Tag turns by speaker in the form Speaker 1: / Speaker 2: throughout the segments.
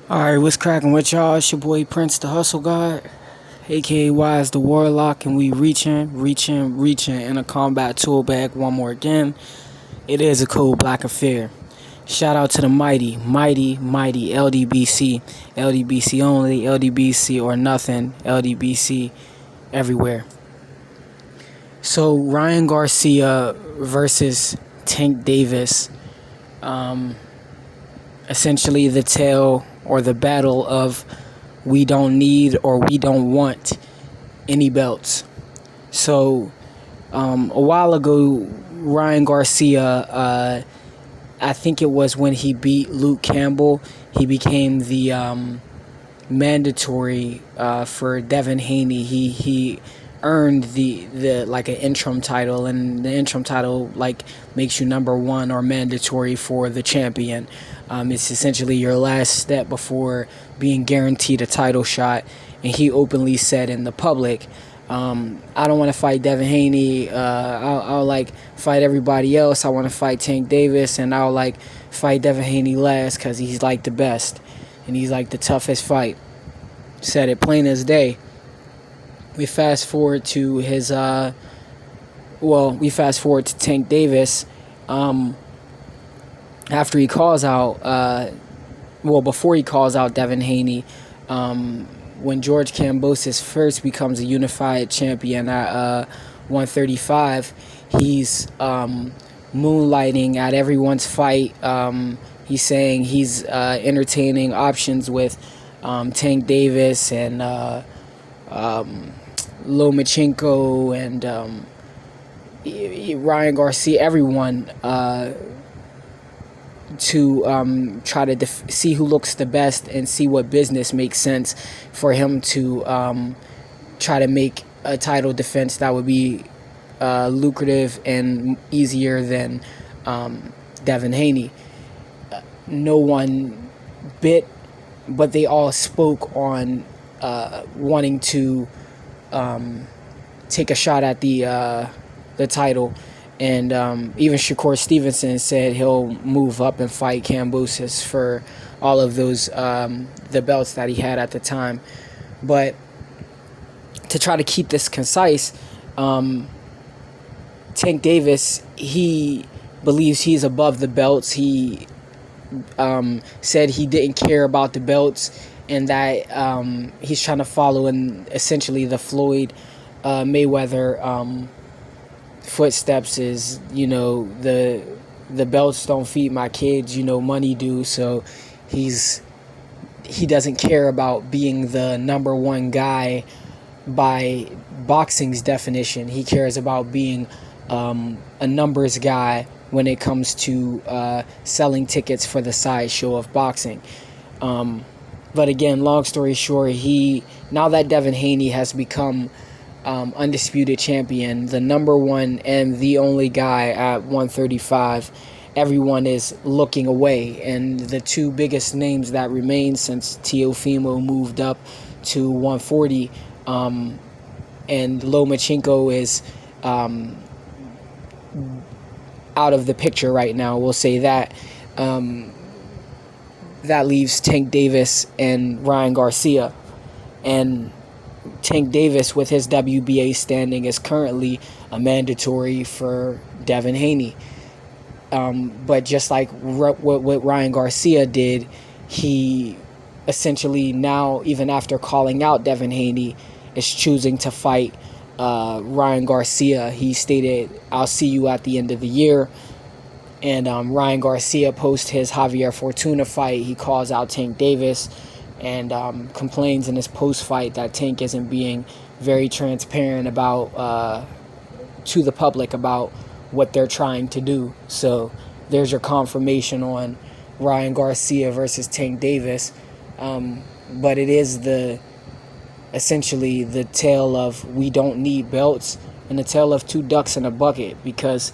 Speaker 1: Alright, what's cracking with y'all? It's your boy Prince the Hustle God, aka Wise the Warlock, and we reaching in a combat tool bag one more again. It is a cool black affair. Shout out to the mighty LDBC. LDBC only, LDBC or nothing, LDBC everywhere. So, Ryan Garcia versus Tank Davis. Essentially the tale or the battle of we don't need or we don't want any belts. So a while ago, Ryan Garcia, I think it was when he beat Luke Campbell, he became the mandatory for Devin Haney. He earned the like an interim title, and the interim title like makes you number one or mandatory for the champion. It's essentially your last step before being guaranteed a title shot. And he openly said in the public, I don't want to fight Devin Haney. I'll like fight everybody else. I want to fight Tank Davis, and I'll like fight Devin Haney last because he's like the best and he's like the toughest fight. Said it plain as day. We fast forward to his we fast forward to Tank Davis. After he calls out, before he calls out Devin Haney, when George Kambosos first becomes a unified champion at 135, he's moonlighting at everyone's fight. He's saying he's entertaining options with Tank Davis and Lomachenko and Ryan Garcia, everyone, to try to see who looks the best and see what business makes sense for him to try to make a title defense that would be lucrative and easier than Devin Haney. No one bit, but they all spoke on wanting to take a shot at the title. And even Shakur Stevenson said he'll move up and fight Kambosos for all of those the belts that he had at the time. But to try to keep this concise, Tank Davis, he believes he's above the belts. He said he didn't care about the belts, and that he's trying to follow in essentially the Floyd Mayweather footsteps. Is, the belts don't feed my kids, money do. So he doesn't care about being the number one guy by boxing's definition. He cares about being a numbers guy when it comes to selling tickets for the sideshow of boxing. But again, long story short, now that Devin Haney has become undisputed champion, the number one and the only guy at 135, everyone is looking away. And the two biggest names that remain, since Teofimo moved up to 140, and Lomachenko is out of the picture right now, we'll say that. That leaves Tank Davis and Ryan Garcia. And Tank Davis, with his WBA standing, is currently a mandatory for Devin Haney. But just like what Ryan Garcia did, he essentially now, even after calling out Devin Haney, is choosing to fight Ryan Garcia. He stated, "I'll see you at the end of the year." And Ryan Garcia, post his Javier Fortuna fight, he calls out Tank Davis and complains in his post-fight that Tank isn't being very transparent about to the public about what they're trying to do. So there's your confirmation on Ryan Garcia versus Tank Davis. But it is essentially the tale of we don't need belts, and the tale of two ducks in a bucket, because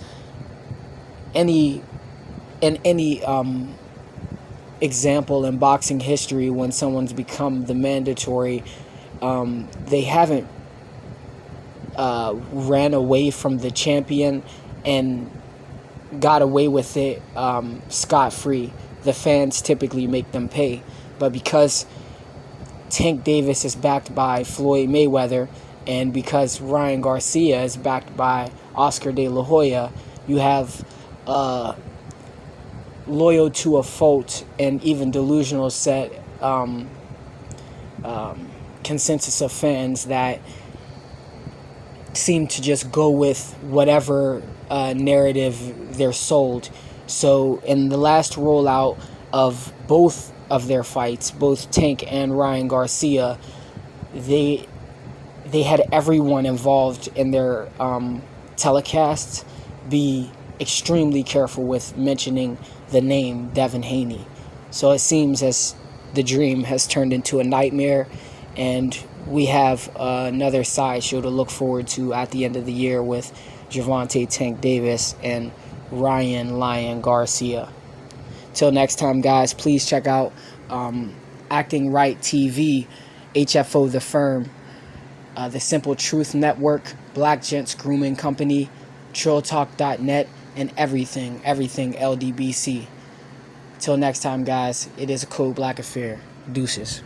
Speaker 1: any example in boxing history, when someone's become the mandatory, they haven't ran away from the champion and got away with it scot-free. The fans typically make them pay. But because Tank Davis is backed by Floyd Mayweather, and because Ryan Garcia is backed by Oscar De La Hoya, you have loyal to a fault and even delusional set consensus of fans that seem to just go with whatever narrative they're sold. So in the last rollout of both of their fights, both Tank and Ryan Garcia, they had everyone involved in their telecasts be extremely careful with mentioning the name Devin Haney. So it seems as the dream has turned into a nightmare, and we have another sideshow to look forward to at the end of the year with Gervonta Tank Davis and Ryan Lion Garcia. Till next time, guys, please check out Acting Right TV, HFO The Firm, The Simple Truth Network, Black Gents Grooming Company, TrillTalk.net, and everything LDBC. Till next time, guys, it is a Code Black Affair. Deuces.